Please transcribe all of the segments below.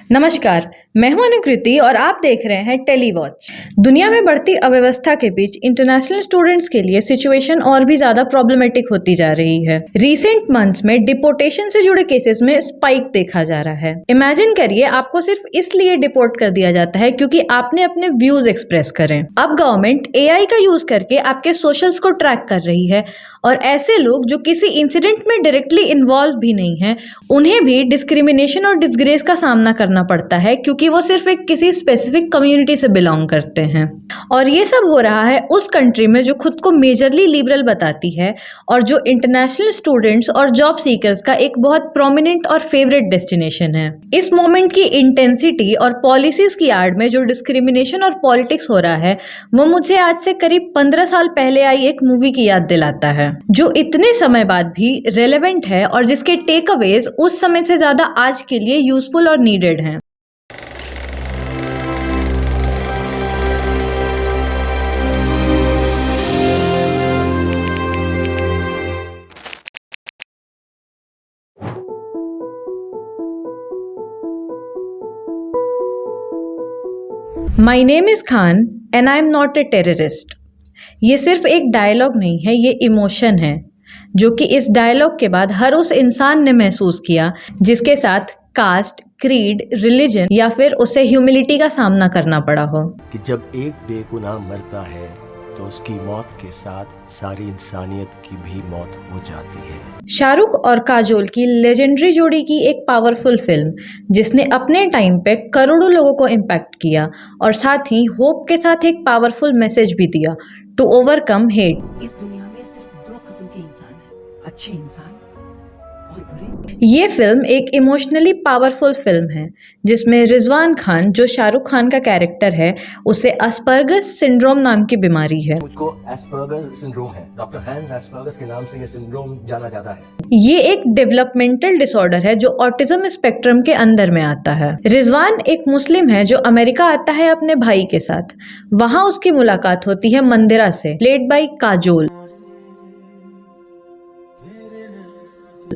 नमस्कार, मैं हूं अनुकृति और आप देख रहे हैं टेली वॉच। दुनिया में बढ़ती अव्यवस्था के बीच इंटरनेशनल स्टूडेंट्स के लिए सिचुएशन और भी ज्यादा प्रॉब्लमेटिक होती जा रही है। रीसेंट मंथ्स में डिपोर्टेशन से जुड़े केसेस में स्पाइक देखा जा रहा है। इमेजिन करिए आपको सिर्फ इसलिए डिपोर्ट कर दिया जाता है क्योंकि आपने अपने व्यूज एक्सप्रेस करें। अब गवर्नमेंट एआई का यूज करके आपके सोशल्स को ट्रैक कर रही है और ऐसे लोग जो किसी इंसिडेंट में डायरेक्टली इन्वॉल्व भी नहीं है उन्हें भी डिस्क्रिमिनेशन और डिसग्रेस का सामना करना पड़ता है क्योंकि वो सिर्फ एक किसी स्पेसिफिक कम्युनिटी से बिलोंग करते हैं। और ये सब हो रहा है उस कंट्री में जो खुद को मेजरली लिबरल बताती है और जो इंटरनेशनल स्टूडेंट्स और जॉब सीकर्स का एक बहुत प्रोमिनेंट और फेवरेट डेस्टिनेशन है। इस मोमेंट की इंटेंसिटी और पॉलिसीज की आड़ में जो डिस्क्रिमिनेशन और पॉलिटिक्स हो रहा है वो मुझे आज से करीब 15 साल पहले आई एक मूवी की याद दिलाता है जो इतने समय बाद भी रेलेवेंट है और जिसके टेक अवेज उस समय से ज्यादा आज के लिए यूजफुल और नीडेड हैं। My name is Khan and I am not a terrorist. ये सिर्फ एक डायलॉग नहीं है, ये इमोशन है जो कि इस डायलॉग के बाद हर उस इंसान ने महसूस किया जिसके साथ कास्ट, क्रीड, रिलीजन या फिर उसे ह्यूमिलिटी का सामना करना पड़ा हो। कि जब एक बेगुनाह मरता है तो उसकी मौत के साथ सारी इंसानियत की भी मौत हो जाती है। शाहरुख और काजोल की लेजेंडरी जोड़ी की एक पावरफुल फिल्म जिसने अपने टाइम पे करोड़ों लोगों को इम्पैक्ट किया और साथ ही होप के साथ एक पावरफुल मैसेज भी दिया टू ओवरकम हेट। इस दुनिया में सिर्फ दो किस्म के इंसान हैं, अच्छे इंसान और बुरे। ये फिल्म एक इमोशनली पावरफुल फिल्म है जिसमें रिजवान खान जो शाहरुख खान का कैरेक्टर है उसे अस्पर्गस सिंड्रोम नाम की बीमारी है। मुझको एस्पर्गस सिंड्रोम है। डॉक्टर हैंस एस्पर्गस के नाम से ये सिंड्रोम जाना जाता है। ये एक डेवलपमेंटल डिसऑर्डर है जो ऑटिज्म स्पेक्ट्रम के अंदर में आता है। रिजवान एक मुस्लिम है जो अमेरिका आता है अपने भाई के साथ। वहां उसकी मुलाकात होती है मंदिरा से, प्लेड बाय काजोल।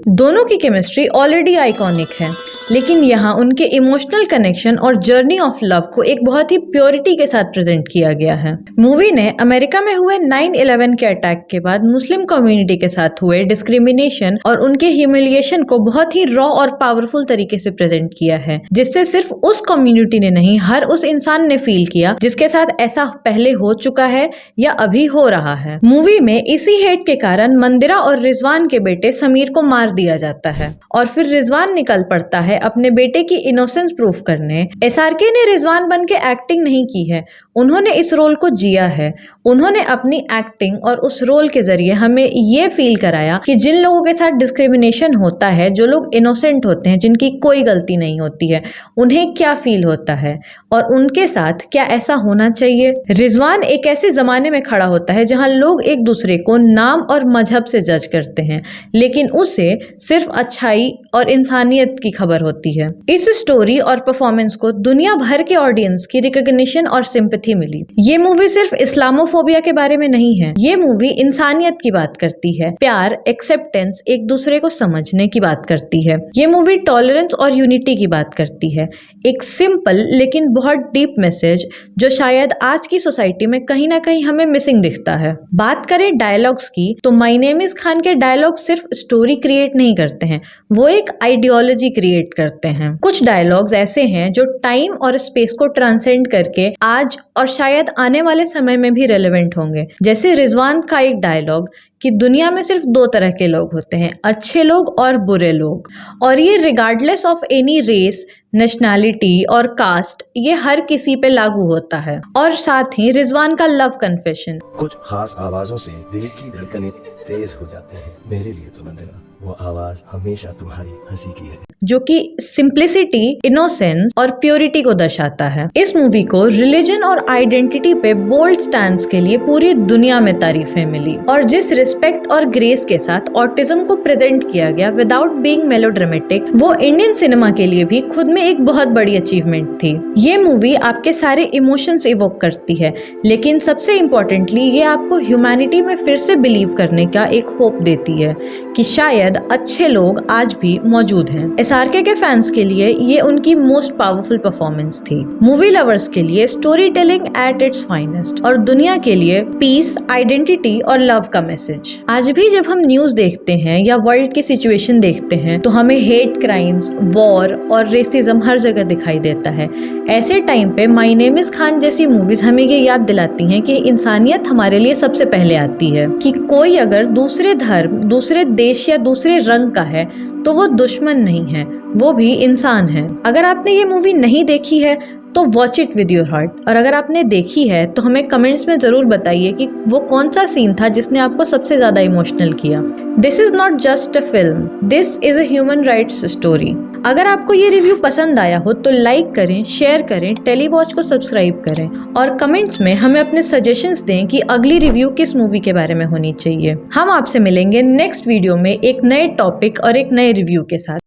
दोनों की केमिस्ट्री ऑलरेडी आइकॉनिक है लेकिन यहाँ उनके इमोशनल कनेक्शन और जर्नी ऑफ लव को एक बहुत ही प्योरिटी के साथ प्रेजेंट किया गया है। मूवी ने अमेरिका में हुए 9/11 के अटैक के बाद मुस्लिम कम्युनिटी के साथ हुए डिस्क्रिमिनेशन और उनके ह्यूमिलिएशन को बहुत ही रॉ और पावरफुल तरीके से प्रेजेंट किया है जिससे सिर्फ उस कम्युनिटी ने नहीं हर उस इंसान ने फील किया जिसके साथ ऐसा पहले हो चुका है या अभी हो रहा है। मूवी में इसी हेट के कारण मंदिरा और रिजवान के बेटे समीर को मार दिया जाता है और फिर रिजवान निकल पड़ता है अपने बेटे की इनोसेंस प्रूफ करने। एसआरके ने रिजवान बन के एक्टिंग नहीं की है, उन्होंने इस रोल को जिया है। उन्होंने अपनी एक्टिंग और उस रोल के जरिए हमें ये फील कराया कि जिन लोगों के साथ डिस्क्रिमिनेशन होता है, जो लोग इनोसेंट होते हैं, जिनकी कोई गलती नहीं होती है, उन्हें क्या फील होता है और उनके साथ क्या ऐसा होना चाहिए। रिजवान एक ऐसे जमाने में खड़ा होता है जहां लोग एक दूसरे को नाम और मजहब से जज करते हैं लेकिन उसे सिर्फ अच्छाई और इंसानियत की खबर होती है। इस स्टोरी और परफॉर्मेंस को दुनिया भर के ऑडियंस की रिकॉग्निशन और सिंपैथी मिली। ये मूवी सिर्फ इस्लामोफोबिया के बारे में नहीं है, ये मूवी इंसानियत की बात करती है, प्यार, एक्सेप्टेंस, एक दूसरे को समझने की बात करती है। ये मूवी टॉलरेंस और यूनिटी की बात करती है। एक सिंपल लेकिन बहुत डीप मैसेज जो शायद आज की सोसाइटी में कहीं ना कहीं हमें मिसिंग दिखता है। बात करें डायलॉग्स की तो माय नेम इज खान के डायलॉग सिर्फ स्टोरी क्रिएट नहीं करते हैं, वो एक आइडियोलॉजी क्रिएट करते हैं। कुछ डायलॉग्स ऐसे हैं जो टाइम और स्पेस को ट्रांसेंड करके आज और शायद आने वाले समय में भी रेलेवेंट होंगे। जैसे रिजवान का एक डायलॉग कि दुनिया में सिर्फ दो तरह के लोग होते हैं, अच्छे लोग और बुरे लोग, और ये regardless of any race, nationality और कास्ट, ये हर किसी पे लागू होता है। और साथ ही रिजवान का लव कन्फेशन, कुछ खास आवाजों से दिल की धड़कनें तेज हो जाते हैं। मेरे लिए तो मंदिरा वो आवाज हमेशा तुम्हारी हंसी की है, जो कि सिंप्लिसिटी, इनोसेंस और प्योरिटी को दर्शाता है। इस मूवी को रिलीजन और आइडेंटिटी पे बोल्ड स्टैंड्स के लिए पूरी दुनिया में तारीफें मिली और जिस रिस्पेक्ट और ग्रेस के साथ ऑटिज्म को प्रेजेंट किया गया विदाउट बीइंग मेलोड्रामेटिक, वो इंडियन सिनेमा के लिए भी खुद में एक बहुत बड़ी अचीवमेंट थी। ये मूवी आपके सारे इमोशंस इवोक करती है लेकिन सबसे इम्पोर्टेंटली ये आपको ह्यूमैनिटी में फिर से बिलीव करने का एक होप देती है कि शायद शायद अच्छे लोग आज भी मौजूद हैं। SRK के फैंस के लिए ये उनकी मोस्ट पावरफुल परफॉर्मेंस थी, मूवी लवर्स के लिए story telling at its finest और दुनिया के लिए पीस, आइडेंटिटी और लव का मैसेज। आज भी जब हम न्यूज देखते हैं या वर्ल्ड की सिचुएशन देखते हैं तो हमें हेट क्राइम्स, वॉर और रेसिज्म हर जगह दिखाई देता है। ऐसे टाइम पे माय नेम इज खान जैसी मूवीज हमें ये याद दिलाती हैं कि इंसानियत हमारे लिए सबसे पहले आती है, कि कोई अगर दूसरे धर्म, दूसरे देश या दूसरे रंग का है तो वो दुश्मन नहीं है, वो भी इंसान है। अगर आपने ये मूवी नहीं देखी है तो watch it with your heart, और अगर आपने देखी है तो हमें कमेंट्स में जरूर बताइए कि वो कौन सा सीन था जिसने आपको सबसे ज्यादा इमोशनल किया। This is not just a film, this is a human rights story. अगर आपको ये रिव्यू पसंद आया हो तो लाइक करें, शेयर करें, टेलीवॉच को सब्सक्राइब करें और कमेंट्स में हमें अपने सजेशंस दें कि अगली रिव्यू किस मूवी के बारे में होनी चाहिए। हम आपसे मिलेंगे नेक्स्ट वीडियो में एक नए टॉपिक और एक नए रिव्यू के साथ।